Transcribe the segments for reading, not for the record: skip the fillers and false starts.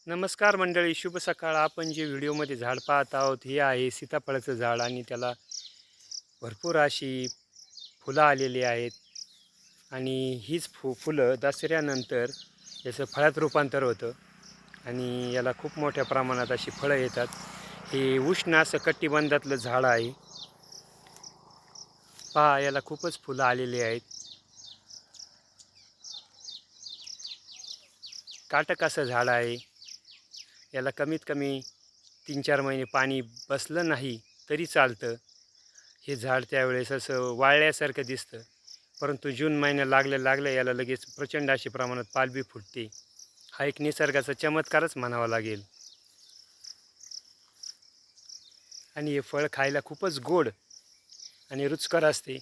नमस्कार मंडळी, शुभ सकाळ. आपण जे व्हिडिओमध्ये झाड पाहत आहोत हे आहे सीताफळाचं झाड आणि त्याला भरपूर अशी फुलं आलेली आहेत. आणि हीच फुलं दसऱ्यानंतर याचं फळात रूपांतर होतं आणि याला खूप मोठ्या प्रमाणात अशी फळं येतात. हे उष्ण असं कटिबंधातलं झाड आहे. पहा, याला खूपच फुलं आलेली आहेत. काटक असं झाड आहे. याला कमीत कमी 3-4 महिने पाणी बसलं नाही तरी चालतं. हे झाड त्यावेळेस असं वाळल्यासारखं दिसतं. परंतु जून महिन्यात लागल्या याला लगेच प्रचंड अशी प्रमाणात पालवी फुटते. हा एक निसर्गाचा चमत्कारच म्हणावा लागेल. आणि हे फळ खायला खूपच गोड आणि रुचकर असते.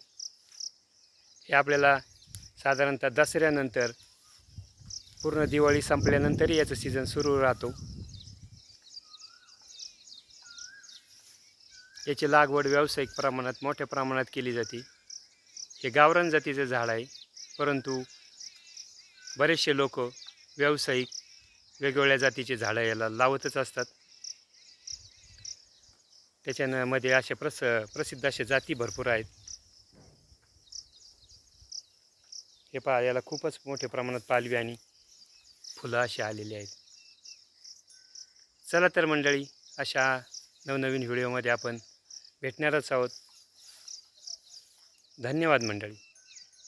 हे आपल्याला साधारणतः दसऱ्यानंतर पूर्ण दिवाळी संपल्यानंतरही याचं सीझन सुरू राहतो. याची लागवड व्यावसायिक प्रमाणात मोठ्या प्रमाणात केली जाते. हे गावरान जातीचं झाड आहे, परंतु बरेचसे लोक व्यावसायिक वेगवेगळ्या जातीचे झाडं याला लावतच असतात. त्याच्यामध्ये असे प्रसिद्ध असे जाती भरपूर आहेत. हे पहा, याला खूपच मोठ्या प्रमाणात पालवी आणि फुलं अशी आलेली आहेत. चला तर मंडळी, अशा नवनवीन व्हिडिओमध्ये आपण भेटणारच आहोत. धन्यवाद मंडळी.